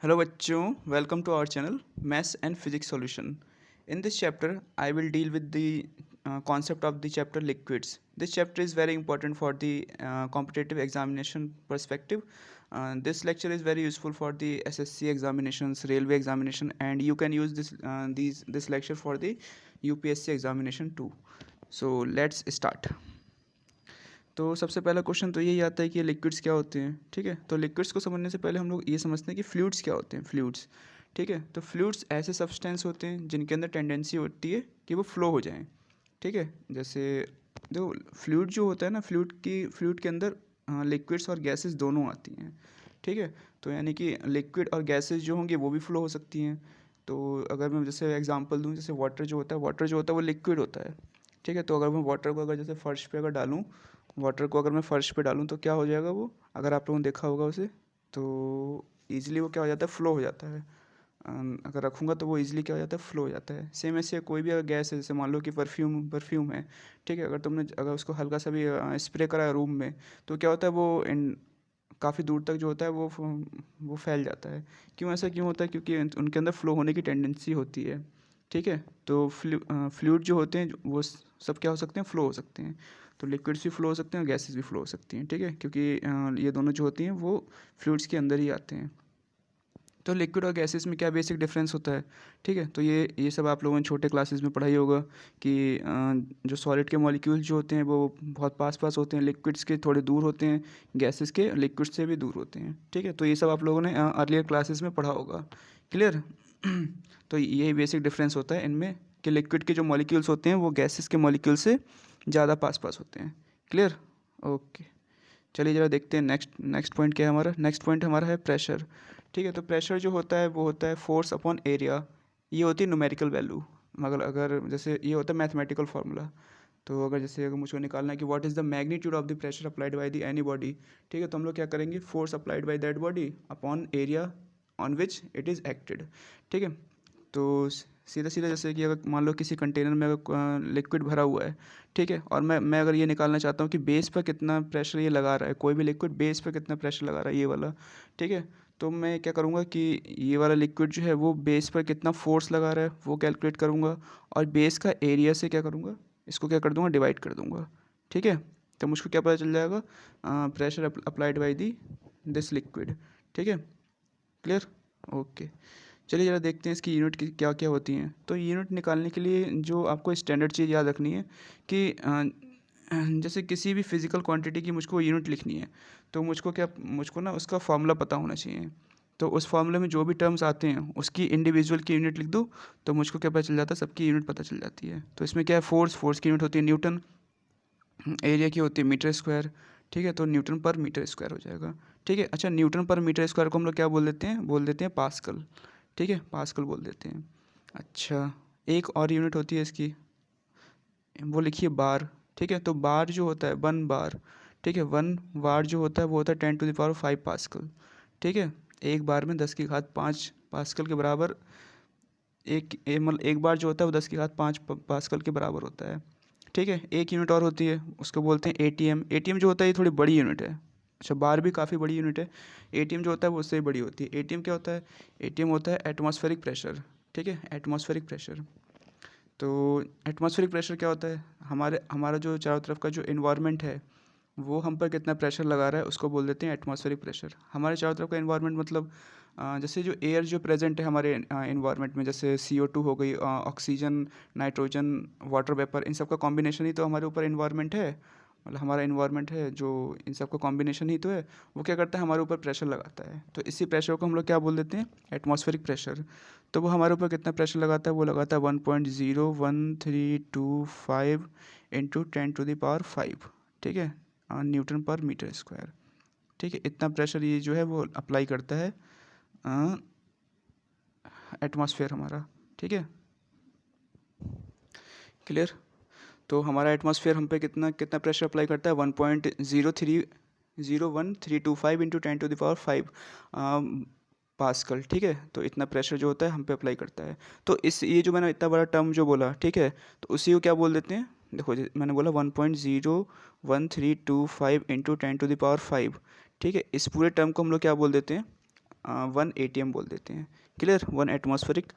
Hello bachcho, welcome to our channel Maths and Physics Solution. In this chapter, I will deal with the concept of the chapter liquids. This chapter is very important for the competitive examination perspective. This lecture is very useful for the SSC examinations, railway examination, and you can use this lecture for the UPSC examination too. So let's start. तो सबसे पहला question तो यही आता है कि liquids क्या होते हैं। ठीक है, तो लिक्विड्स को समझने से पहले हम लोग ये समझते हैं कि फ्लूइड्स क्या होते हैं। फ्लूइड्स, ठीक है, तो फ्लूइड्स ऐसे सब्सटेंस होते हैं जिनके अंदर टेंडेंसी होती है कि वो फ्लो हो जाएं। ठीक है, जैसे देखो फ्लूइड जो होता है ना, फ्लूइड के अंदर लिक्विड्स और गैसेस दोनों आती हैं। ठीक है, तो यानी कि लिक्विड और गैसेस जो होंगे वो भी फ्लो हो सकती हैं। तो अगर मैं जैसे एग्जांपल दूं, जैसे वाटर जो होता है वो लिक्विड होता है। ठीक है, तो अगर मैं वाटर को अगर जैसे फर्श पे अगर डालूं, वाटर को अगर मैं फ़र्श पे डालूँ तो क्या हो जाएगा वो, अगर आप लोगों ने देखा होगा उसे, तो ईज़िली वो क्या हो जाता है, फ़्लो हो जाता है। अगर रखूँगा तो वो ईज़िली क्या हो जाता है, फ़्लो हो जाता है। सेम ऐसे कोई भी अगर गैस है, जैसे मान लो कि परफ्यूम है। ठीक है, अगर तुमने अगर उसको हल्का सा भी स्प्रे करा है रूम में, तो क्या होता है वो काफ़ी दूर तक जो होता है वो फैल जाता है। क्यों, ऐसा क्यों होता है? क्योंकि उनके अंदर फ़्लो होने की टेंडेंसी होती है। ठीक है, तो फ्लूइड जो होते हैं वो सब क्या हो सकते हैं, फ़्लो हो सकते हैं। तो लिक्विड्स भी फ़्लो हो सकते हैं और गैसेस भी फ़्लो हो सकती हैं। ठीक है, क्योंकि ये दोनों जो होती हैं वो फ्लूइड्स के अंदर ही आते हैं। तो लिक्विड और गैसेस में क्या बेसिक डिफरेंस होता है? ठीक है, तो ये सब आप लोगों ने छोटे क्लासेस में पढ़ा ही होगा कि जो सॉलिड के मॉलिक्यूल्स जो होते हैं वो बहुत पास पास होते हैं, लिक्विड्स के थोड़े दूर होते हैं, गैसेस के लिक्विड से भी दूर होते हैं। ठीक है, तो ये सब आप लोगों ने अर्लियर क्लासेस में पढ़ा होगा। क्लियर? तो यही बेसिक डिफरेंस होता है इनमें कि लिक्विड के जो मॉलिक्यूल्स होते हैं वो गैसेस के मॉलिक्यूल से ज़्यादा पास पास होते हैं। क्लियर? ओके, चलिए ज़रा देखते हैं नेक्स्ट नेक्स्ट पॉइंट क्या है हमारा। नेक्स्ट पॉइंट हमारा है प्रेशर। ठीक है, तो प्रेशर जो होता है वो होता है फोर्स अपॉन एरिया। ये होती है न्यूमेरिकल वैल्यू। मगर अगर जैसे ये होता है मैथमेटिकल फार्मूला। तो अगर मुझको निकालना है कि what is the magnitude of the pressure applied by the any body. ठीक है, तो हम लोग क्या करेंगे, force applied by that body upon area on which it is acted. ठीक है, तो सीधा सीधा जैसे कि अगर मान लो किसी कंटेनर में अगर लिक्विड भरा हुआ है। ठीक है, और मैं अगर ये निकालना चाहता हूँ कि बेस पर कितना प्रेशर ये लगा रहा है, कोई भी लिक्विड बेस पर कितना प्रेशर लगा रहा है, ये वाला। ठीक है, तो मैं क्या करूँगा कि ये वाला लिक्विड जो है वो बेस पर कितना फोर्स लगा रहा है वो कैलकुलेट करूँगा, और बेस का एरिया से क्या करूँगा, इसको क्या कर दूँगा, डिवाइड कर दूँगा। ठीक है, तो मुझको क्या पता चल जाएगा, pressure applied by the this liquid. ठीक है, क्लियर? ओके, चलिए ज़रा देखते हैं इसकी यूनिट की क्या क्या होती हैं। तो यूनिट निकालने के लिए जो आपको स्टैंडर्ड चीज़ याद रखनी है कि जैसे किसी भी फिज़िकल क्वांटिटी की मुझको यूनिट लिखनी है, तो मुझको ना उसका फार्मूला पता होना चाहिए। तो उस फार्मूले में जो भी टर्म्स आते हैं उसकी इंडिविजुअल की यूनिट लिख दो, तो मुझको क्या पता चल जाता है, सबकी यूनिट पता चल जाती है। तो इसमें क्या है, फोर्स की यूनिट होती है न्यूटन, एरिया की होती है मीटर स्क्वायर। ठीक है, तो न्यूटन पर मीटर स्क्वायर हो जाएगा। ठीक है, अच्छा, न्यूटन पर मीटर स्क्वायर को हम लोग क्या बोल देते हैं पास्कल। ठीक है, पास्कल बोल देते हैं। अच्छा, एक और यूनिट होती है इसकी, वो लिखिए बार। ठीक है, तो बार जो होता है 1 बार। ठीक है, 1 बार जो होता है वो होता है 10⁵ पास्कल। ठीक है, एक बार में 10⁵ पास्कल के बराबर, मतलब एक बार जो होता है वो 10⁵ पास्कल के बराबर होता है। ठीक है, एक यूनिट और होती है, उसको बोलते हैं एटीएम। एटीएम जो होता है ये थोड़ी बड़ी यूनिट है। अच्छा, बार भी काफ़ी बड़ी यूनिट है। एटीएम जो होता है वो उससे भी बड़ी होती है। एटीएम क्या होता है, एटीएम होता है एटमॉस्फेरिक प्रेशर। ठीक है, एटमॉस्फेरिक प्रेशर। तो एटमॉस्फेरिक प्रेशर क्या होता है, हमारा जो चारों तरफ का जो इन्वायरमेंट है वो हम पर कितना प्रेशर लगा रहा है उसको बोल देते हैं एटमॉस्फेरिक प्रेशर। हमारे चारों तरफ का इन्वायरमेंट मतलब जैसे जो एयर जो प्रेजेंट है हमारे इन्वायरमेंट में, जैसे CO2 हो गई, ऑक्सीजन, नाइट्रोजन, वाटर वेपर, इन सब का कॉम्बिनेशन ही तो हमारे ऊपर इन्वायरमेंट है। मतलब हमारा इन्वायरमेंट है जो इन सब का कॉम्बिनेशन ही तो है। वो क्या करता है, हमारे ऊपर प्रेशर लगाता है। तो इसी प्रेशर को हम लोग क्या बोल देते हैं, एटमॉस्फेरिक प्रेशर। तो वो हमारे ऊपर कितना प्रेशर लगाता है, वो लगाता है 1.0132 इंटू 10⁵ ठीक है, न्यूटन पर मीटर स्क्वायर। ठीक है, इतना प्रेशर ये जो है वो अप्लाई करता है एटमॉस्फेयर हमारा। ठीक है, क्लियर? तो हमारा एटमॉस्फेयर हम पे कितना कितना प्रेशर अप्लाई करता है, 1.03125 इंटू 10⁵ पास्कल। ठीक है, तो इतना प्रेशर जो होता है हम पे अप्लाई करता है। तो ये जो मैंने इतना बड़ा टर्म जो बोला, ठीक है, तो उसी को क्या बोल देते हैं, देखो मैंने बोला 1.01325 इंटू 10⁵। ठीक है, इस पूरे टर्म को हम लोग क्या बोल देते हैं, 1 ATM बोल देते हैं। क्लियर, 1 एटमॉस्फेरिक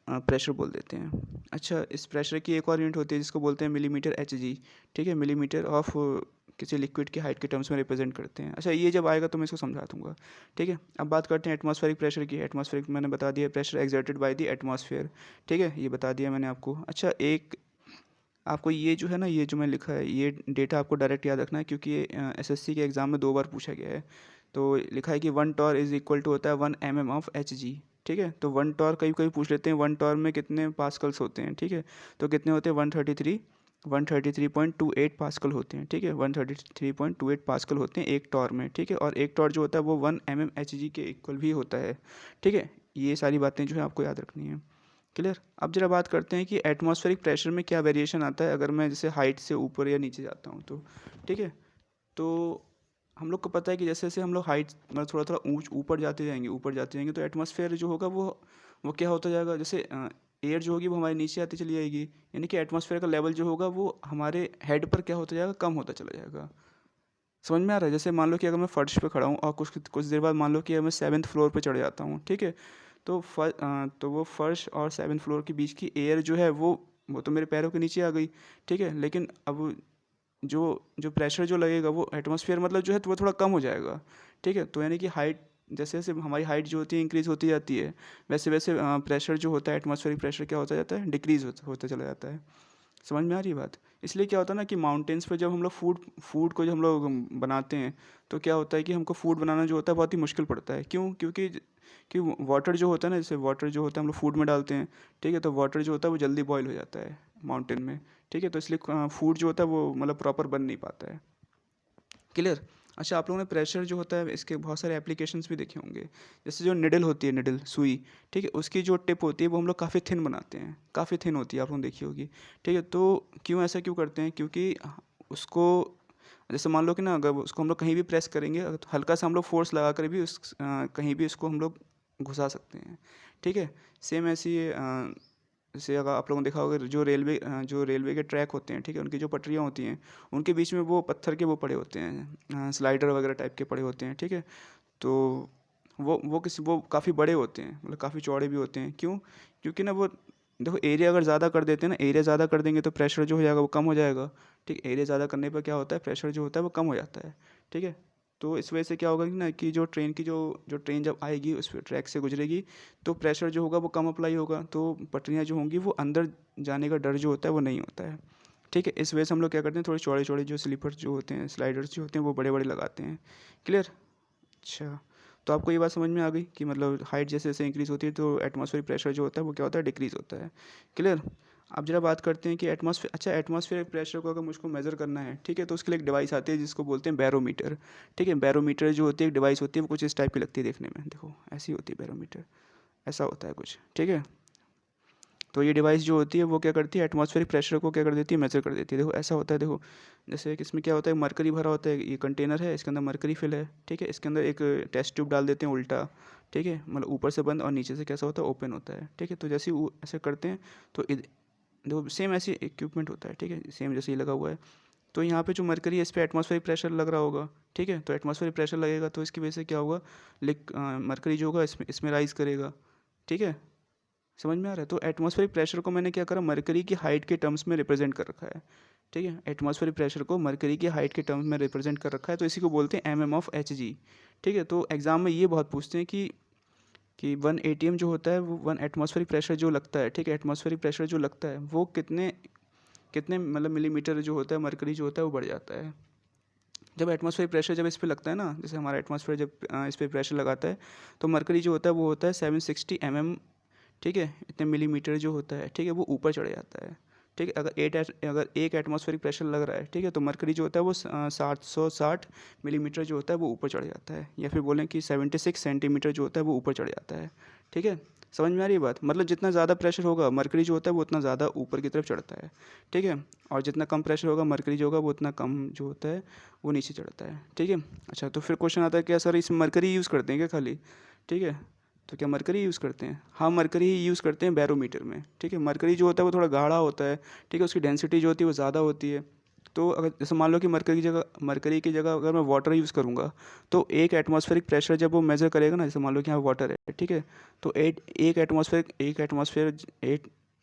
प्रेशर बोल देते हैं। अच्छा, इस प्रेशर की एक और यूनिट होती है जिसको बोलते हैं मिलीमीटर HG। ठीक है, मिलीमीटर ऑफ किसी लिक्विड की हाइट के टर्म्स में रिप्रेजेंट करते हैं। अच्छा, ये जब आएगा तो मैं इसको समझा दूंगा। ठीक है, अब बात करते हैं एटमॉस्फेरिक प्रेशर की। एटमॉस्फेरिक मैंने बता दिया, pressure exerted by the atmosphere. ठीक है, ये बता दिया मैंने आपको। अच्छा, एक आपको ये जो है ना, ये जो मैं लिखा है, ये डेटा आपको डायरेक्ट याद रखना है क्योंकि ये SSC के एग्ज़ाम में 2 बार पूछा गया है। तो लिखा है कि 1 टॉर इज इक्वल टू होता है 1 mm ऑफ HG। ठीक है, तो 1 टॉर कभी कभी पूछ लेते हैं 1 टॉर में कितने पास्कल्स होते हैं। ठीक है, तो कितने होते हैं 133.28 पास्कल होते हैं। ठीक है, 133.28 पास्कल होते हैं एक टॉर में। ठीक है, और एक टॉर जो होता है वो 1 mm HG के इक्वल भी होता है। ठीक है, ये सारी बातें जो है आपको याद रखनी है। क्लियर, अब जरा बात करते हैं कि एटमॉस्फेरिक प्रेशर में क्या वेरिएशन आता है अगर मैं जैसे हाइट से ऊपर या नीचे जाता हूँ तो। ठीक है, तो हम लोग को पता है कि जैसे जैसे हम लोग हाइट मतलब थोड़ा थोड़ा ऊपर जाते जाएंगे तो एटमॉस्फेयर जो होगा वो क्या होता जाएगा, जैसे एयर जो होगी वो हमारे नीचे आती चली जाएगी, यानी कि एटमॉस्फेयर का लेवल जो होगा वो हमारे हेड पर क्या होता जाएगा, कम होता चला जाएगा। समझ में आ रहा है? जैसे मान लो कि अगर मैं फर्श पे खड़ा हूँ और कुछ कुछ देर बाद मान लो कि मैं 7th फ्लोर पे चढ़ जाता हूँ। ठीक है, तो तो वो फर्श और 7th फ्लोर के बीच की एयर जो है वो तो मेरे पैरों के नीचे आ गई। ठीक है, लेकिन अब जो जो प्रेशर जो लगेगा वो एटमॉस्फेयर मतलब जो है तो वो थोड़ा कम हो जाएगा। ठीक है, तो यानी कि हाइट जैसे जैसे हमारी हाइट जो होती है इंक्रीज़ होती जाती है, वैसे वैसे प्रेशर जो होता है एटमॉस्फेरिक प्रेशर क्या होता जाता है, डिक्रीज़ होता चला जाता है। समझ में आ रही है बात? इसलिए क्या होता है ना कि माउंटेन्स पे जब हम लोग फूड को जब हम लोग बनाते हैं तो क्या होता है कि हमको फूड बनाना जो होता है बहुत ही मुश्किल पड़ता है। क्यों? क्योंकि वाटर जो होता है ना, जैसे वाटर जो होता है हम लोग फूड में डालते हैं। ठीक है, तो वाटर जो होता है वो जल्दी बॉयल हो जाता है माउंटेन में। ठीक है, तो इसलिए फूड जो होता है वो मतलब प्रॉपर बन नहीं पाता है। क्लियर। अच्छा, आप लोगों ने प्रेशर जो होता है इसके बहुत सारे एप्लीकेशंस भी देखे होंगे। जैसे जो निडल होती है, निडल सुई। ठीक है, उसकी जो टिप होती है वो हम लोग काफ़ी थिन बनाते हैं, काफ़ी थिन होती है, आप लोगों ने देखी होगी। ठीक है, तो क्यों ऐसा क्यों करते हैं? क्योंकि उसको जैसे मान लो कि ना अगर उसको हम लोग कहीं भी प्रेस करेंगे तो हल्का सा हम लोग फोर्स लगा कर भी कहीं भी उसको हम लोग घुसा सकते हैं। ठीक है, सेम ऐसी जैसे अगर आप लोगों ने देखा होगा जो रेलवे के ट्रैक होते हैं। ठीक है, उनकी जो पटरियाँ होती हैं उनके बीच में वो पत्थर के वो पड़े होते हैं, स्लाइडर वगैरह टाइप के पड़े होते हैं। ठीक है, तो वो काफ़ी बड़े होते हैं, मतलब काफ़ी चौड़े भी होते हैं। क्यों? क्योंकि ना वो देखो, एरिया अगर ज़्यादा कर देते हैं ना, एरिया ज़्यादा कर देंगे तो प्रेशर जो हो जाएगा वो कम हो जाएगा। ठीक, एरिया ज़्यादा करने पर क्या होता है, प्रेशर जो होता है वो कम हो जाता है। ठीक है, तो इस वजह से क्या होगा कि ना कि जो ट्रेन जब आएगी उस ट्रैक से गुजरेगी तो प्रेशर जो होगा वो कम अप्लाई होगा, तो पटरियाँ जो होंगी वो अंदर जाने का डर जो होता है वो नहीं होता है। ठीक है, इस वजह से हम लोग क्या करते हैं, थोड़े चौड़े चौड़े जो स्लीपर्स जो होते हैं, स्लाइडर्स जो होते हैं वो बड़े बड़े लगाते हैं। क्लियर। अच्छा, तो आपको ये बात समझ में आ गई कि मतलब हाइट जैसे जैसे इंक्रीज़ होती है तो एटमॉस्फेरिक प्रेशर जो होता है वो क्या होता है, डिक्रीज़ होता है। क्लियर। अब जरा बात करते हैं कि एटमॉस्फेरिक प्रेशर को अगर मुझको मेज़र करना है, ठीक है, तो उसके लिए एक डिवाइस आती है जिसको बोलते हैं बैरोमीटर। ठीक है, बैरोमीटर जो होती है एक डिवाइस होती है, वो कुछ इस टाइप की लगती है देखने में। देखो, ऐसी होती है बैरोमीटर, ऐसा होता है कुछ। ठीक है, तो ये डिवाइस जो होती है वो क्या करती है, एटमॉस्फेरिक प्रेशर को क्या कर देती है, मेजर कर देती है। देखो ऐसा होता है, देखो जैसे कि इसमें क्या होता है, मरकरी भरा होता है, ये कंटेनर है, इसके अंदर मरकरी फिल है। ठीक है, इसके अंदर एक टेस्ट ट्यूब डाल देते हैं उल्टा। ठीक है, मतलब ऊपर से बंद और नीचे से कैसा होता है, ओपन होता है। ठीक है, तो जैसे ही ऐसे करते हैं तो देखो सेम ऐसी इक्विपमेंट होता है। ठीक है, सेम जैसे ये लगा हुआ है, तो यहाँ पे जो मरकरी है इस पर एटमॉस्फेरिक प्रेशर लग रहा होगा। ठीक है, तो एटमॉस्फेरिक प्रेशर लगेगा तो इसकी वजह से क्या होगा, मरकरी जो होगा इसमें राइज करेगा। ठीक है, समझ में आ रहा है? तो एटमॉस्फेरिक प्रेशर को मैंने क्या करा, मरकरी की हाइट के टर्म्स में रिप्रेजेंट कर रखा है। ठीक है, एटमॉस्फेरिक प्रेशर को मरकरी की हाइट के टर्म्स में रिप्रेजेंट कर रखा है, तो इसी को बोलते हैं mm ऑफ HG। ठीक है, तो एग्जाम में ये बहुत पूछते हैं कि 1 ATM जो होता है वो 1 एटमॉस्फेरिक प्रेशर जो लगता है, ठीक है, एटमॉस्फेरिक प्रेशर जो लगता है वो कितने कितने मतलब मिलीमीटर जो होता है, मरकरी जो होता है वो बढ़ जाता है जब एटमॉस्फेरिक प्रेशर जब इस पे लगता है ना। जैसे हमारा एटमॉस्फेयर जब इस पे प्रेशर लगाता है तो मरकरी जो होता है वो होता है 760 mm। ठीक है, इतने मिलीमीटर जो होता है, ठीक है, वो ऊपर चढ़ जाता है। ठीक है, अगर एक एटमॉस्फेरिक प्रेशर लग रहा है, ठीक है, तो मरकरी जो होता है वो 760 मिलीमीटर जो होता है वो ऊपर चढ़ जाता है, या फिर बोलें कि 76 सेंटीमीटर जो होता है वो ऊपर चढ़ जाता है। ठीक है, समझ में आ रही है बात? मतलब जितना ज़्यादा प्रेशर होगा मरकरी जो होता है वो उतना ज़्यादा ऊपर की तरफ चढ़ता है। ठीक है, और जितना कम प्रेशर होगा मरकरी जो होगा वो उतना कम जो होता है वो नीचे चढ़ता है। ठीक है, अच्छा, तो फिर क्वेश्चन आता है क्या सर इसमें मरकरी यूज़ करते हैं क्या खाली? ठीक है, तो क्या मरकरी यूज़ करते हैं? हाँ, मरकरी ही यूज़ करते हैं बैरोमीटर में। ठीक है, मरकरी जो होता है वो थोड़ा गाढ़ा होता है। ठीक है, उसकी डेंसिटी जो होती है वो ज़्यादा होती है। तो अगर जैसे मान लो कि मरकरी की जगह अगर मैं वाटर यूज़ करूँगा, तो एक एटमॉस्फेरिक प्रेशर जब वो मेज़र करेगा ना, जैसे मान लो कि यहाँ वाटर है, ठीक है, तो एक एटमॉस्फेयर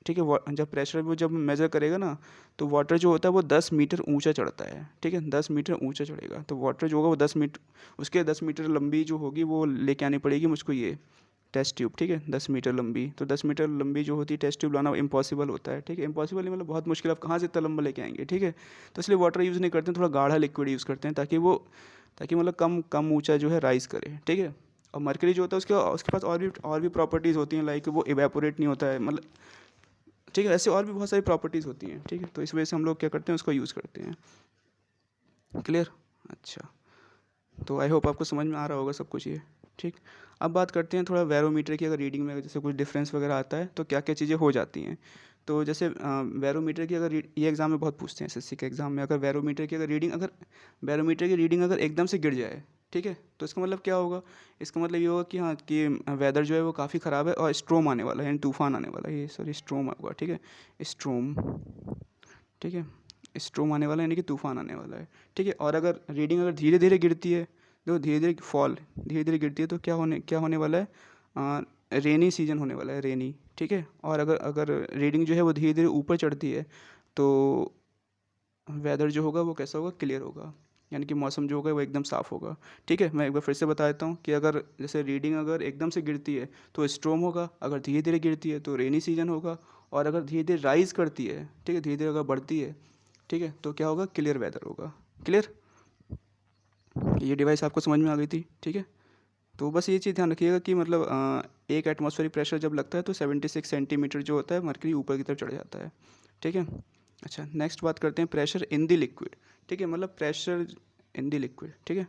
ठीक है, जब प्रेशर वो जब मेज़र करेगा ना, तो वाटर जो होता है वो 10 मीटर ऊंचा चढ़ता है, ठीक है, 10 मीटर ऊंचा चढ़ेगा, तो वाटर जो होगा वो 10 मीटर, उसके 10 मीटर लंबी जो होगी वो लेके आनी पड़ेगी मुझको, ये टेस्ट ट्यूब, ठीक है, 10 मीटर लंबी, तो 10 मीटर लंबी जो होती है टेस्ट ट्यूब लाना इम्पॉसिबल होता है, ठीक है, इम्पॉसिबल नहीं मतलब बहुत मुश्किल, आप कहाँ से इतना लंबा लेके आएंगे, ठीक है, तो इसलिए वाटर यूज़ नहीं करते हैं, थोड़ा गाढ़ा लिक्विड यूज़ करते हैं, ताकि मतलब कम कम ऊंचा जो है राइज करे, ठीक है। और मरकरी जो होता है उसके उसके पास और भी प्रॉपर्टीज़ होती हैं, लाइक वो इवेपोरेट नहीं होता है, मतलब ठीक है, ऐसे और भी बहुत सारी प्रॉपर्टीज़ होती हैं, ठीक है, तो इस वजह से हम लोग क्या करते हैं, उसको यूज़ करते हैं। क्लियर? अच्छा, तो आई होप आपको समझ में आ रहा होगा सब कुछ ये, ठीक। अब बात करते हैं थोड़ा बैरोमीटर की, अगर रीडिंग में जैसे कुछ डिफरेंस वगैरह आता है तो क्या क्या चीज़ें हो जाती हैं। तो जैसे बैरोमीटर की अगर ये एग्ज़ाम में बहुत पूछते हैं, एसएससी के एग्ज़ाम में, अगर बैरोमीटर की रीडिंग अगर एकदम से गिर जाए, ठीक है, तो इसका मतलब क्या होगा, इसका मतलब ये होगा कि हाँ कि वेदर जो है वो काफ़ी ख़राब है और स्ट्रोम आने वाला है, यानी तूफान आने वाला है, ये सॉरी स्ट्रोम होगा, ठीक है, स्ट्रोम, ठीक है, स्ट्रोम आने वाला है, यानी कि तूफान आने वाला है, ठीक है। और अगर रीडिंग अगर धीरे धीरे गिरती है, देखो धीरे धीरे गिरती है, तो क्या होने वाला है, रेनी सीजन होने वाला है, रेनी, ठीक है। और अगर अगर रीडिंग जो है वो धीरे धीरे ऊपर चढ़ती है, तो वेदर जो होगा वो कैसा होगा, क्लियर होगा, यानी कि मौसम जो होगा वो एकदम साफ़ होगा, ठीक है। मैं एक बार फिर से बता देता हूँ कि अगर जैसे रीडिंग अगर एकदम से गिरती है तो स्ट्रोम होगा, अगर धीरे धीरे गिरती है तो रेनी सीजन होगा, और अगर धीरे धीरे राइज करती है, ठीक है, धीरे धीरे अगर बढ़ती है, ठीक है, तो क्या होगा, क्लियर वेदर होगा। क्लियर? ये डिवाइस आपको समझ में आ गई थी, ठीक है। तो बस ये चीज़ ध्यान रखिएगा कि मतलब एक एटमॉस्फेरिक प्रेशर जब लगता है तो 76 सेंटीमीटर जो होता है मरकरी ऊपर की तरफ चढ़ जाता है, ठीक है। अच्छा, नेक्स्ट बात करते हैं प्रेशर इन द लिक्विड, ठीक है, मतलब प्रेशर इन द लिक्विड, ठीक है,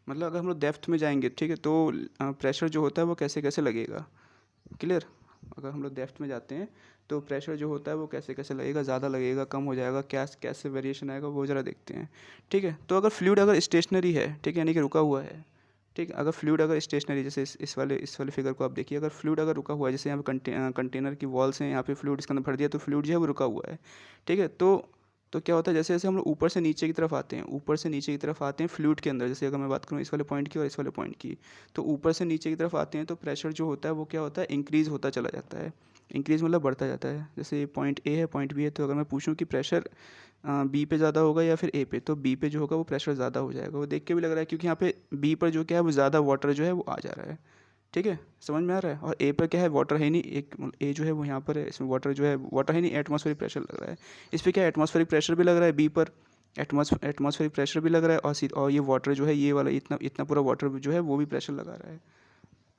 मतलब अगर हम लोग डेप्थ में जाएंगे, ठीक है, तो प्रेशर जो होता है वो कैसे कैसे लगेगा। क्लियर? अगर हम लोग डेप्थ में जाते हैं तो प्रेशर जो होता है वो कैसे कैसे लगेगा, ज़्यादा लगेगा, कम हो जाएगा, क्या कैसे वेरिएशन आएगा, वो ज़रा देखते हैं, ठीक है। तो अगर फ्लूइड अगर स्टेशनरी है, ठीक है, यानी कि रुका हुआ है, ठीक है, अगर फ्लूइड अगर स्टेशनरी, जैसे इस वाले फिगर को आप देखिए, अगर फ्लूइड अगर रुका हुआ है, जैसे यहाँ पे कंटेनर की वॉल्स हैं, यहाँ पे फ्लूइड इसके अंदर भर दिया, तो फ्लूइड जो है वो रुका हुआ है, ठीक है। तो क्या होता है, जैसे जैसे हम लोग ऊपर से नीचे की तरफ आते हैं, फ्लूइड के अंदर, जैसे अगर मैं बात करूँ इस वाले पॉइंट की और इस वाले पॉइंट की, तो ऊपर से नीचे की तरफ आते हैं तो प्रेशर जो होता है वो क्या होता है, इंक्रीज़ होता चला जाता है, इंक्रीज़ मतलब बढ़ता जाता है। जैसे ये पॉइंट ए है, पॉइंट बी है, तो अगर मैं पूछूं कि प्रेशर बी पे ज़्यादा होगा या फिर ए पे, तो बी पे जो होगा वो प्रेशर ज़्यादा हो जाएगा, वो देख के भी लग रहा है, क्योंकि यहाँ पे बी पर जो क्या है वो ज़्यादा वाटर जो है वो आ जा रहा है, ठीक है, समझ में आ रहा है। और ए पर क्या है, वाटर है नहीं, एक ए जो है वो यहाँ पर है, इसमें वाटर जो है वाटर है नहीं, एटमॉस्फेरिक प्रेशर लग रहा है, इस पर क्या है, एटमॉस्फेरिक प्रेशर भी लग रहा है बी पर, एटमॉस्फेरिक प्रेशर भी लग रहा है, और ये वाटर जो है, ये वाला इतना इतना पूरा वाटर जो है वो भी प्रेशर लगा रहा है।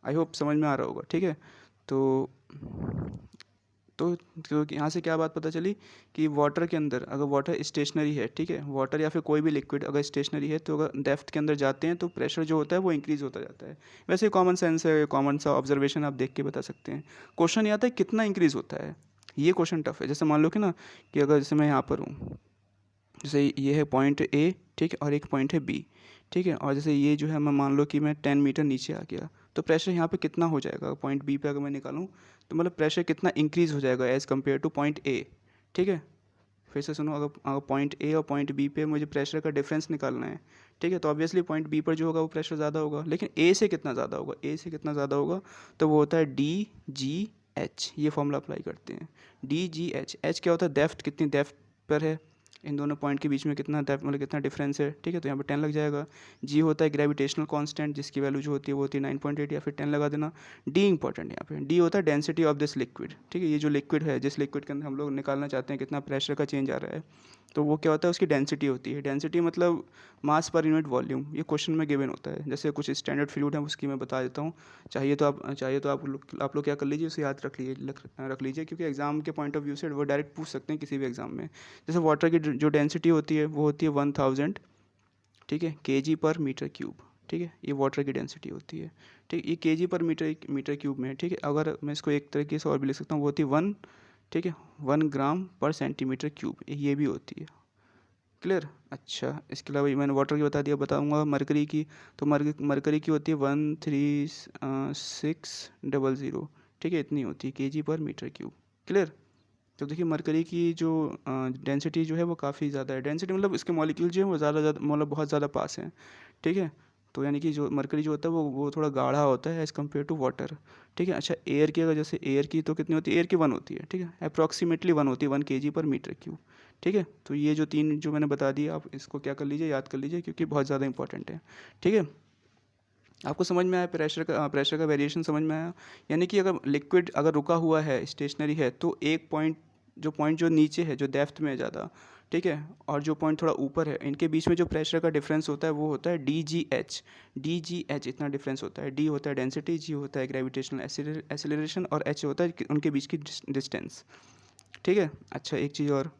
आई होप समझ में आ रहा होगा, ठीक है। तो तो यहाँ से क्या बात पता चली कि वाटर के अंदर अगर वाटर स्टेशनरी है, ठीक है, वाटर या फिर कोई भी लिक्विड अगर स्टेशनरी है, तो अगर डेप्थ के अंदर जाते हैं तो प्रेशर जो होता है वो इंक्रीज़ होता जाता है। वैसे कॉमन सेंस है, कॉमन सा ऑब्जर्वेशन आप देख के बता सकते हैं। क्वेश्चन ये आता है कितना इंक्रीज़ होता है, ये क्वेश्चन टफ है। जैसे मान लो कि ना कि अगर जैसे मैं यहाँ पर हूँ, जैसे ये है पॉइंट ए, ठीक है, और एक पॉइंट है बी, ठीक है, और जैसे ये जो है मैं मान लो कि मैं 10 मीटर नीचे आ गया, तो प्रेशर यहाँ पे कितना हो जाएगा, पॉइंट बी पे अगर मैं निकालूँ, तो मतलब प्रेशर कितना इंक्रीज़ हो जाएगा as compare two point A, ठीक है। फिर से सुनो, अगर पॉइंट ए और पॉइंट बी पे मुझे प्रेशर का डिफरेंस निकालना है, ठीक है, तो ऑब्वियसली पॉइंट बी पर जो होगा वो प्रेशर ज़्यादा होगा, लेकिन ए से कितना ज़्यादा होगा, तो वो होता है डी जी एच, ये फॉर्मूला अप्लाई करते हैं, डी जी एच, एच क्या होता है, डेप्थ, कितनी डेप्थ पर है, इन दोनों पॉइंट के बीच में कितना डेप्थ, मतलब कितना डिफरेंस है, ठीक है, तो यहाँ पे 10 लग जाएगा। जी होता है ग्रेविटेशनल कांस्टेंट, जिसकी वैल्यू जो होती है वो होती है 9.8, या फिर 10 लगा देना। डी इंपॉर्टेंट यहाँ पे, डी होता है डेंसिटी ऑफ दिस लिक्विड, ठीक है, ये जो लिक्विड है, जिस लिक्विड के अंदर हम लोग निकालना चाहते हैं कितना प्रेशर का चेंज आ रहा है, तो वो क्या होता है, उसकी डेंसिटी होती है। डेंसिटी मतलब मास पर यूनिट वॉल्यूम, ये क्वेश्चन में गिवन होता है। जैसे कुछ स्टैंडर्ड फ्लूइड है उसकी मैं बता देता हूँ, चाहिए तो आप क्या कर लीजिए, उसे याद रख लीजिए, क्योंकि एग्जाम के पॉइंट ऑफ व्यू से वो डायरेक्ट पूछ सकते हैं किसी भी एग्जाम में। जैसे वाटर की जो डेंसिटी होती है वो होती है 1000, ठीक है, केजी पर मीटर क्यूब, ठीक है, ये वाटर की डेंसिटी होती है, ठीक, ये केजी पर मीटर मीटर क्यूब में है, ठीक है। अगर मैं इसको एक तरीके से और भी लिख सकता हूँ, वो होती है 1, ठीक है, 1 ग्राम पर सेंटीमीटर क्यूब, ये भी होती है। क्लियर? अच्छा, इसके अलावा ये मैंने वाटर की बता दिया, बताऊंगा मरकरी की, तो मरकरी की होती है 13600, ठीक है, इतनी होती है केजी पर मीटर क्यूब। क्लियर? तो देखिए मरकरी की जो डेंसिटी जो है वो काफ़ी ज़्यादा है। डेंसिटी मतलब इसके मॉलिक्यूल जो है वो ज़्यादा मतलब बहुत ज़्यादा पास हैं, ठीक है। तो यानी कि जो मरकरी जो होता है वो थोड़ा गाढ़ा होता है एज़ कम्पेयर टू वाटर, ठीक है। अच्छा एयर की, अगर जैसे एयर की तो कितनी होती है, एयर की 1 होती है, ठीक है, अप्रॉक्सीमेटली 1 होती है, 1 kg/m³, ठीक है। तो ये जो 3 जो मैंने बता दिया, आप इसको क्या कर लीजिए, याद कर लीजिए, क्योंकि बहुत ज़्यादा इंपॉर्टेंट है, ठीक है। आपको समझ में आया, प्रेशर का वेरिएशन समझ में आया। यानी कि अगर लिक्विड अगर रुका हुआ है, स्टेशनरी है, तो एक पॉइंट जो नीचे है, जो डेप्थ में है ज़्यादा, ठीक है, और जो पॉइंट थोड़ा ऊपर है, इनके बीच में जो प्रेशर का डिफरेंस होता है वो होता है डी जी एच, इतना डिफरेंस होता है। डी होता है डेंसिटी, जी होता है ग्रेविटेशनल एसिलरेशन, और एच होता है उनके बीच की डिस्टेंस, ठीक है। अच्छा एक चीज़ और,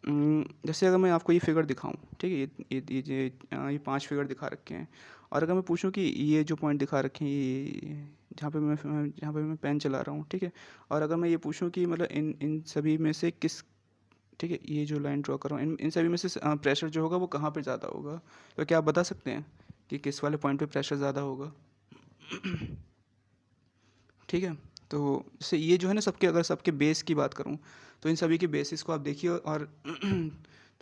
जैसे अगर मैं आपको ये फिगर दिखाऊं, ठीक है, ये 5 फिगर दिखा रखे हैं, और अगर मैं पूछूं कि ये जो पॉइंट दिखा रखे हैं, ये जहाँ पे मैं पेन चला रहा हूँ, ठीक है, और अगर मैं ये पूछूं कि मतलब इन इन सभी में से किस, ठीक है, ये जो लाइन ड्रॉ कर रहा हूँ, इन इन सभी में से प्रेशर जो होगा वो कहाँ पे ज़्यादा होगा, तो क्या आप बता सकते हैं कि किस वाले पॉइंट पे प्रेशर ज़्यादा होगा? ठीक है। तो जैसे ये जो है ना, अगर सबके बेस की बात करूँ, तो इन सभी के बेसिस को आप देखिए, और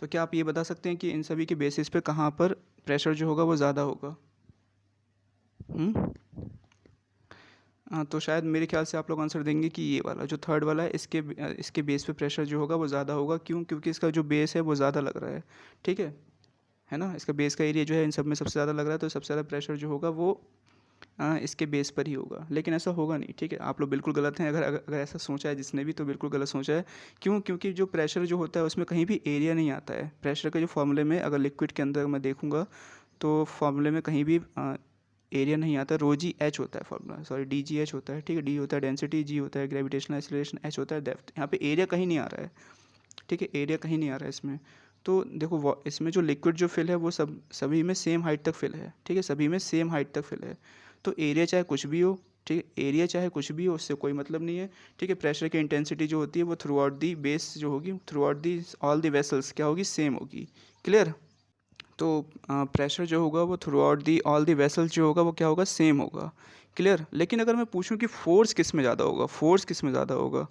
तो क्या आप ये बता सकते हैं कि इन सभी के बेसिस पे कहाँ पर प्रेशर जो होगा वो ज़्यादा होगा? हम्म हाँ, तो शायद मेरे ख्याल से आप लोग आंसर देंगे कि ये वाला जो थर्ड वाला है, इसके बेस पे प्रेशर जो होगा वो ज़्यादा होगा। क्यों? क्योंकि इसका जो बेस है वो ज़्यादा लग रहा है, ठीक है ना। इसका बेस का एरिया जो है इन सब में सबसे ज़्यादा लग रहा है, तो सबसे ज़्यादा प्रेशर जो होगा वो इसके बेस पर ही होगा। लेकिन ऐसा होगा नहीं, ठीक है, आप लोग बिल्कुल गलत हैं। अगर ऐसा सोचा है जिसने भी, तो बिल्कुल गलत सोचा है। क्यों? क्योंकि जो प्रेशर जो होता है उसमें कहीं भी एरिया नहीं आता है। प्रेशर के जो फॉर्मूले में, अगर लिक्विड के अंदर मैं देखूंगा, तो फॉर्मूले में कहीं भी एरिया नहीं आता। रो जी एच होता है formula, sorry D G H होता है, ठीक है। डी होता है डेंसिटी, जी होता है ग्रेविटेशनल एक्सीलरेशन, एच होता है डेप्थ। यहाँ पे एरिया कहीं नहीं आ रहा है, ठीक है, एरिया कहीं नहीं आ रहा है इसमें। तो देखो इसमें जो लिक्विड जो फिल है वो सभी में सेम हाइट तक फिल है, ठीक है, सभी में सेम हाइट तक फिल है। तो एरिया चाहे कुछ भी हो, ठीक है, एरिया चाहे कुछ भी हो, उससे कोई मतलब नहीं है, ठीक है। प्रेशर की इंटेंसिटी जो होती है वो थ्रू आउट दी बेस जो होगी, through out the all the vessels क्या होगी, सेम होगी। क्लियर? तो प्रेशर जो होगा वो through out the all the vessels जो होगा वो क्या होगा, सेम होगा। क्लियर? लेकिन अगर मैं पूछूं कि फोर्स किस में ज़्यादा होगा, फोर्स किस में ज़्यादा होगा,